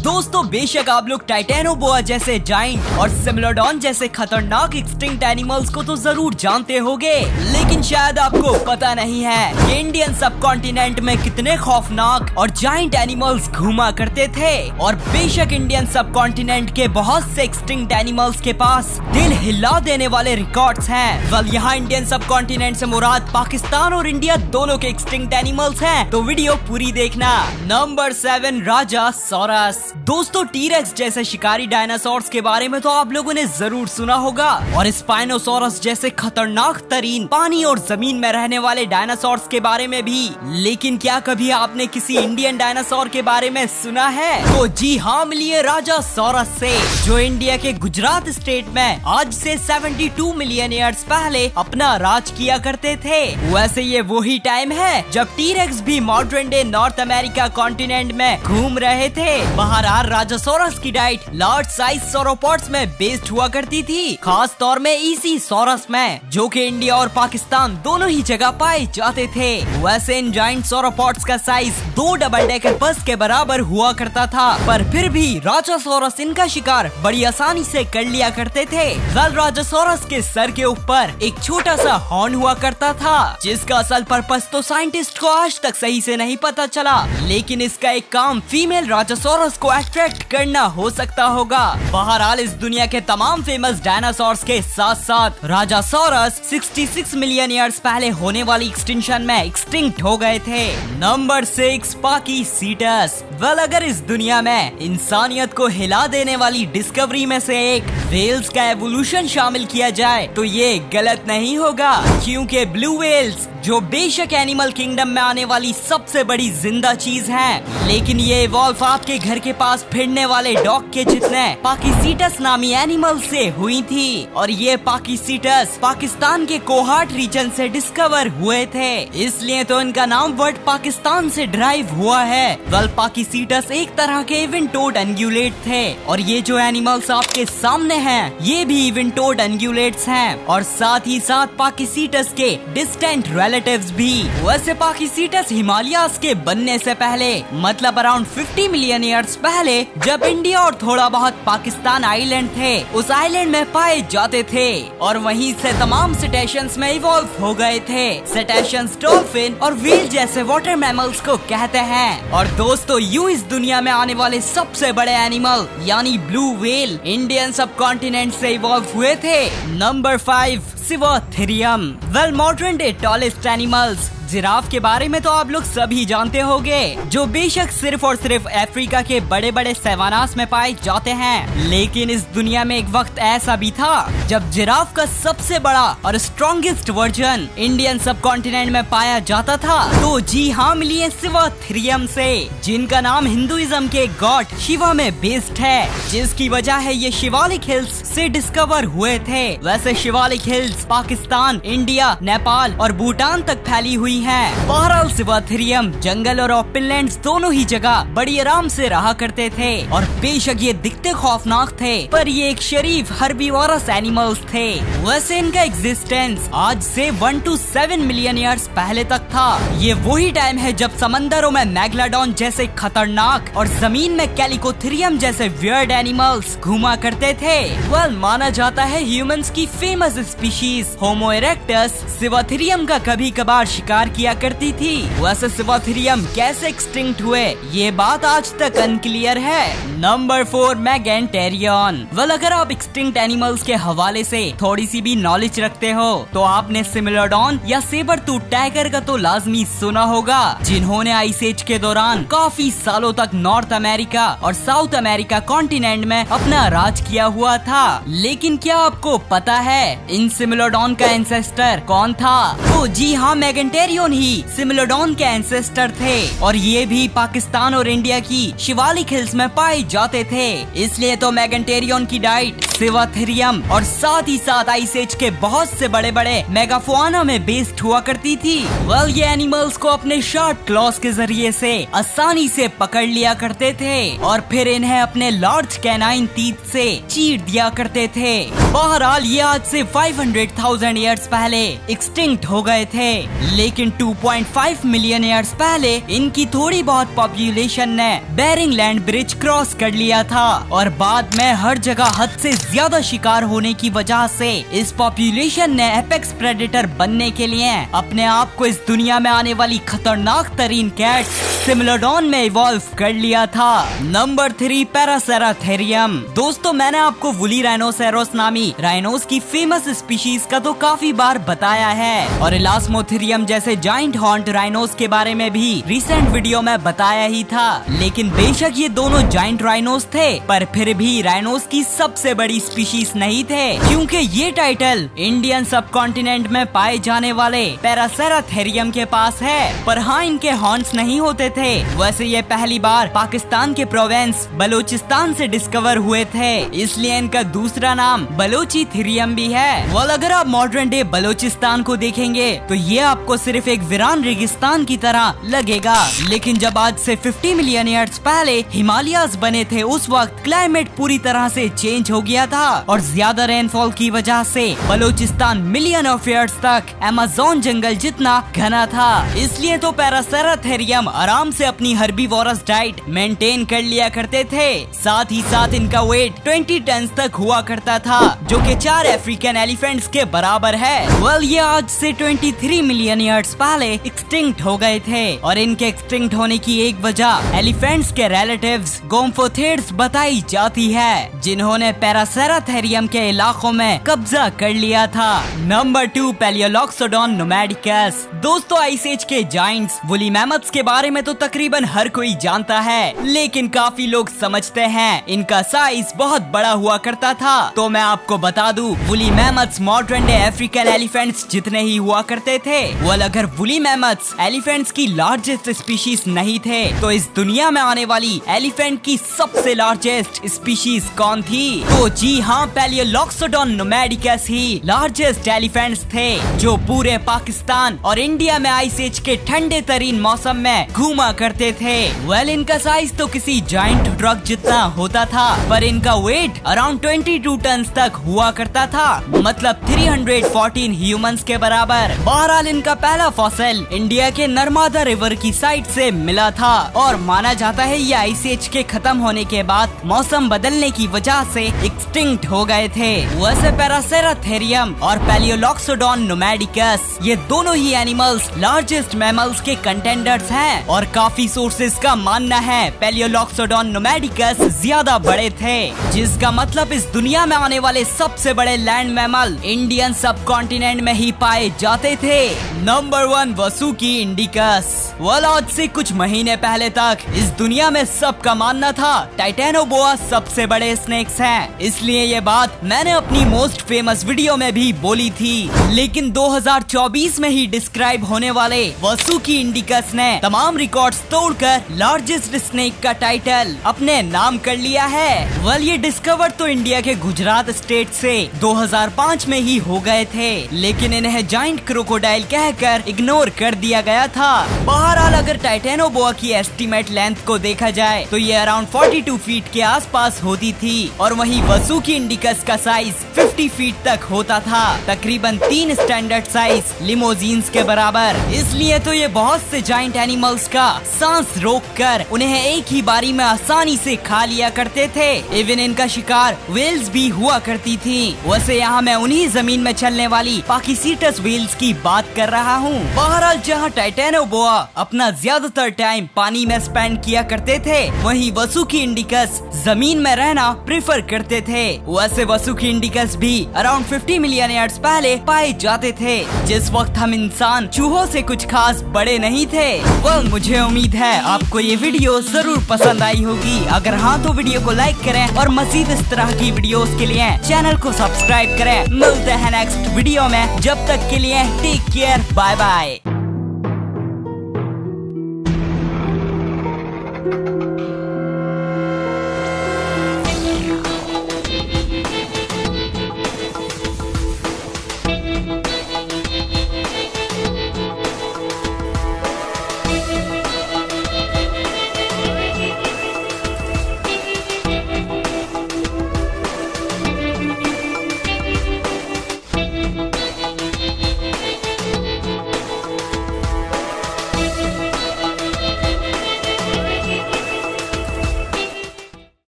दोस्तों बेशक आप लोग टाइटेनोबोआ जैसे जाइंट और सिमिलोडॉन जैसे खतरनाक एक्सटिंक्ट एनिमल्स को तो जरूर जानते होंगे, लेकिन शायद आपको पता नहीं है कि इंडियन सब कॉन्टिनेंट में कितने खौफनाक और जाइंट एनिमल्स घूमा करते थे। और बेशक इंडियन सब कॉन्टिनेंट के बहुत से एक्सटिंक्ट एनिमल्स के पास दिल हिला देने वाले रिकॉर्ड्स हैं। वेल यहाँ इंडियन सब कॉन्टिनेंट से मुराद पाकिस्तान और इंडिया दोनों के एक्सटिंक्ट एनिमल्स हैं, तो वीडियो पूरी देखना। Number 7 Rajasaurus. दोस्तों टीरेक्स जैसे शिकारी डायनासोर्स के बारे में तो आप लोगों ने जरूर सुना होगा, और स्पाइनोसोरस जैसे खतरनाक तरीन पानी और जमीन में रहने वाले डायनासोर्स के बारे में भी। लेकिन क्या कभी आपने किसी इंडियन डायनासोर के बारे में सुना है? तो जी हाँ, मिलिए राजासोरस से, जो इंडिया के गुजरात स्टेट में आज से 72 मिलियन ईयर्स पहले अपना राज किया करते थे। वैसे ये वही टाइम है जब टीरेक्स भी modern day north America continent में घूम रहे थे। बहरहाल राजासोरस की डाइट लार्ज साइज सोरोपोड्स में बेस्ड हुआ करती थी, खास तौर में ईसीसोरस में, जो कि इंडिया और पाकिस्तान दोनों ही जगह पाए जाते थे। वैसे इन जाइंट सोरोपोड्स का साइज 2 डबल डेकर बस के बराबर हुआ करता था, पर फिर भी राजासोरस इनका शिकार बड़ी आसानी से कर लिया करते थे। राजासोरस के सर के ऊपर एक छोटा सा हॉर्न हुआ करता था, जिसका असल पर्पस तो साइंटिस्ट को आज तक सही से नहीं पता चला, लेकिन इसका एक काम फीमेल राजासोरस को अट्रैक्ट करना हो सकता होगा। बहरहाल इस दुनिया के तमाम फेमस डायनासोर्स के साथ साथ राजासोरस 66 मिलियन ईयर्स पहले होने वाली एक्सटिंक्शन में एक्सटिंक्ट हो गए थे। नंबर 6 पाकीसीटस। वेल अगर इस दुनिया में इंसानियत को हिला देने वाली डिस्कवरी में से एक वेल्स का एवोल्यूशन शामिल किया जाए तो ये गलत नहीं होगा, क्योंकि ब्लू वेल्स जो बेशक एनिमल किंगडम में आने वाली सबसे बड़ी जिंदा चीज है, लेकिन ये इवॉल्व आपके घर के पास फिरने वाले डॉग के जितने पाकीसीटस नामी एनिमल से हुई थी। और ये पाकीसीटस पाकिस्तान के कोहाट रीजन से डिस्कवर हुए थे, इसलिए तो इनका नाम वर्ड पाकिस्तान से ड्राइव हुआ है। वेल पाकीसीटस एक तरह के इवेंटोड एंग्युलेट थे, और ये जो एनिमल्स आपके सामने हैं ये भी इवेंटोड एंग्युलेट्स हैं, और साथ ही साथ पाकीसीटस के डिस्टेंट रिलेटिव्स भी। वैसे पाकीसीटस हिमालयास के बनने से पहले, मतलब अराउंड 50 मिलियन ईयर्स पहले, जब इंडिया और थोड़ा बहुत पाकिस्तान आइलैंड थे, उस आइलैंड में पाए जाते थे, और वहीं से तमाम सिटेशंस में इवॉल्व हो गए थे। सिटेशंस डॉल्फिन और व्हेल जैसे वाटर मैमल्स को कहते हैं। और दोस्तों यूं इस दुनिया में आने वाले सबसे बड़े एनिमल यानी blue whale Indian subcontinent से इवॉल्व हुए थे। Number 5 Sivatherium. Well modern day tallest animals giraffe के बारे में तो आप लोग सभी जानते होंगे, जो बेशक सिर्फ और सिर्फ अफ्रीका के बड़े बड़े सवानास में पाए जाते हैं, लेकिन इस दुनिया में एक वक्त ऐसा भी था जब जिराफ का सबसे बड़ा और स्ट्रॉन्गेस्ट वर्जन इंडियन सब कॉन्टिनेंट में पाया जाता था। तो जी हाँ, मिलिए सिवोथेरियम से, जिनका नाम हिंदुइज्म के गॉड शिवा में बेस्ड है, जिसकी वजह है ये शिवालिक हिल्स से डिस्कवर हुए थे। वैसे शिवालिक हिल्स पाकिस्तान, इंडिया, नेपाल और भूटान तक फैली हुई है। बहरहाल सिवोथेरियम जंगल और ओपनलैंड्स दोनों ही जगह बड़ी आराम से रहा करते थे, और बेशक ये दिखते खौफनाक थे, पर ये एक शरीफ हर्बीवोरस एनिमल्स थे। वैसे इनका एग्जिस्टेंस आज से 1 to 7 मिलियन ईयर्स पहले तक था। ये वही टाइम है जब समंदरों में मैग्लाडोन जैसे खतरनाक और जमीन में कैलिकोथेरियम जैसे वियर्ड एनिमल्स घूमा करते थे। वेल माना जाता है ह्यूमंस की फेमस स्पीशीज होमो इरेक्टस सिवोथेरियम का कभी कभार शिकार किया करती थी। वैसे सिवोथेरियम कैसे एक्सटिंक्ट हुए ये बात आज तक अनक्लियर है। नंबर 4 मेगेंटेरियन। वेल अगर आप एक्सटिंक्ट एनिमल्स के हवाले से थोड़ी सी भी नॉलेज रखते हो तो आपने सिमिलोडॉन या सेबर टूथ टाइगर का तो लाजमी सुना होगा, जिन्होंने आइस एज के दौरान काफी सालों तक नॉर्थ अमेरिका और साउथ अमेरिका कॉन्टिनेंट में अपना राज किया हुआ था। लेकिन क्या आपको पता है इन सिमिलोडॉन का एंसेस्टर कौन था? तो जी हाँ, मेगेंटेरियन ही सिमिलोडॉन के एंसेस्टर थे, और ये भी पाकिस्तान और इंडिया की शिवालिक हिल्स में पाए जाते थे। इसलिए तो मेगेंटेरियन की डाइट सिवोथेरियम और साथ ही साथ आइस एज के बहुत से बड़े बड़े मेगाफोना में बेस्ड हुआ करती थी। वेल ये एनिमल्स को अपने शार्प क्लॉज के जरिए से आसानी से पकड़ लिया करते थे, और फिर इन्हें अपने लार्ज कैनाइन टीथ से चीर दिया करते थे। बहरहाल ये आज से 500,000 ईयर्स पहले एक्सटिंक्ट हो गए थे। लेकिन 2.5 मिलियन ईयर्स पहले इनकी थोड़ी बहुत पॉपुलेशन ने बेरिंग लैंड ब्रिज क्रॉस कर लिया था और बाद में हर जगह हद से ज्यादा शिकार होने की वजह से इस पॉपुलेशन ने एपेक्स प्रेडेटर बनने के लिए अपने आप को इस दुनिया में आने वाली खतरनाक तरीन कैट सिमिलोडॉन में इवॉल्व कर लिया था। नंबर 3 पैरासेराथेरियम। दोस्तों, मैंने आपको वुली राइनोसेरोस नामी राइनोस की फेमस स्पीशीज का तो काफी बार बताया है और इलास्मोथेरियम जैसे जाइंट हॉर्न्ड राइनोस के बारे में भी रिसेंट वीडियो में बताया ही था। लेकिन बेशक ये दोनों जाइंट राइनोस थे, पर फिर भी राइनोस की सबसे बड़ी स्पीशीज नहीं थे, क्योंकि ये टाइटल इंडियन सब कॉन्टिनेंट में पाए जाने वाले पैरासेराथेरियम के पास है। पर हाँ, इनके हॉर्न्स नहीं होते थे। वैसे ये पहली बार पाकिस्तान के प्रोविंस बलूचिस्तान से डिस्कवर हुए थे, इसलिए इनका दूसरा नाम बलोचीथेरियम भी है। वाल अगर आप मॉडर्न डे बलूचिस्तान को देखेंगे तो ये आपको सिर्फ एक वीरान रेगिस्तान की तरह लगेगा। लेकिन जब आज से 50 मिलियन ईयर्स पहले हिमालयाज बने थे, उस वक्त क्लाइमेट पूरी तरह से चेंज हो गया था और ज्यादा रेनफॉल की वजह से बलूचिस्तान मिलियन ऑफ ईयर्स तक अमेज़न जंगल जितना घना था। इसलिए तो पैरासेराथेरियम आराम से अपनी हर्बीवोरस डाइट मेंटेन कर लिया करते थे। साथ ही साथ इनका वेट 20 टन तक हुआ करता था, जो कि 4 अफ्रीकन एलिफेंट्स के बराबर है। वेल, ये आज से 23 मिलियन ईयर्स पहले एक्सटिंक्ट हो गए थे और इनके एक्सटिंक्ट होने की एक वजह एलिफेंट्स के रिलेटिव्स गोम्फोथेड्स बताई जाती है, जिन्होंने पैरासेराथेरियम के इलाकों में कब्जा कर लिया था। नंबर 2 पैलियोलॉक्सोडॉन नोमैडिकस। दोस्तों, आइस एज के जाइंट्स वुली मैमथ्स के बारे में तो तकरीबन हर कोई जानता है, लेकिन काफी लोग समझते हैं इनका साइज बहुत बड़ा हुआ करता था। तो मैं आपको बता दूं, woolly mammoths modern day African elephants जितने ही हुआ करते थे। वेल, अगर वुली मैमथ्स एलिफेंट्स की लार्जेस्ट स्पीशीज नहीं थे, तो इस दुनिया में आने वाली एलिफेंट की सबसे लार्जेस्ट स्पीशीज कौन थी? तो जी हाँ, पैलियोलॉक्सोडॉन नोमैडिकस ही लार्जेस्ट एलिफेंट्स थे, जो पूरे पाकिस्तान और इंडिया में आइस एज के ठंडे तरीन मौसम में घूमा करते थे। वेल, इनका साइज तो किसी जाइंट ट्रक जितना होता था, पर इनका वेट अराउंड 22 टन तक हुआ करता था, मतलब 314 ह्यूमंस के बराबर। बहरहाल, इनका पहला फॉसिल इंडिया के नर्मदा रिवर की साइड से मिला था और माना जाता है ये आइस एज के खत्म होने के बाद मौसम बदलने की वजह से एक्सटिंक्ट हो गए थे। वैसे पैरासेराथेरियम और पैलियोलॉक्सोडॉन नोमैडिकस ये दोनों ही एनिमल्स लार्जेस्ट मैमल्स के कंटेंडर्स हैं और काफी सोर्सेज का मानना है पैलियोलॉक्सोडॉन नोमैडिकस ज्यादा बड़े थे, जिसका मतलब इस दुनिया में आने वाले सबसे बड़े लैंड मैमल इंडियन सब कॉन्टिनेंट में ही पाए जाते थे। Number 1 Vasuki indicus. वेल, आज से कुछ महीने पहले तक इस दुनिया में सबका मानना था टाइटेनोबोआ सबसे बड़े स्नेक्स हैं, इसलिए ये बात मैंने अपनी मोस्ट फेमस वीडियो में भी बोली थी। लेकिन 2024 में ही डिस्क्राइब होने वाले वसुकी इंडिकस ने तमाम रिकॉर्ड्स तोड़कर लार्जेस्ट स्नेक का टाइटल अपने नाम कर लिया है। वेल, ये डिस्कवर तो इंडिया के गुजरात स्टेट से 2005 में ही हो गए थे, लेकिन इन्हें जाइंट क्रोकोडाइल कहकर इग्नोर कर दिया गया था। बहरहाल, अगर टाइटेनोबोआ की एस्टीमेट लेंथ को देखा जाए तो ये अराउंड 42 फीट के आसपास होती थी और वहीं वसुकी इंडिकस का साइज 50 फीट तक होता था, तकरीबन 3 स्टैंडर्ड साइज लिमोजीन्स के बराबर। इसलिए तो ये बहुत से जाइंट एनिमल्स का सांस रोककर उन्हें एक ही बारी में आसानी से खा लिया करते थे। इवन इनका शिकार व्हेल्स भी हुआ करती थी। वैसे यहाँ मैं उन्हीं जमीन में चलने वाली पाकिसीटस व्हेल्स की बात कर रहा हूँ। बहरहाल, जहाँ टाइटेनोबोआ अपना ज्यादातर टाइम पानी में स्पेंड किया करते थे, वहीं वसुकी इंडिकस जमीन में रहना प्रेफर करते थे। वैसे वसुकी इंडिकस भी अराउंड 50 मिलियन ईयर्स पहले पाए जाते थे, जिस वक्त हम इंसान चूहों से कुछ खास बड़े नहीं थे। वेल, मुझे उम्मीद है आपको ये वीडियो जरूर पसंद आई होगी। अगर हाँ, तो वीडियो को लाइक करें और मजीद इस तरह की वीडियोस के लिए चैनल को सब्सक्राइब करें। मिलते हैं नेक्स्ट वीडियो में, जब तक के लिए टेक केयर, बाय बाय।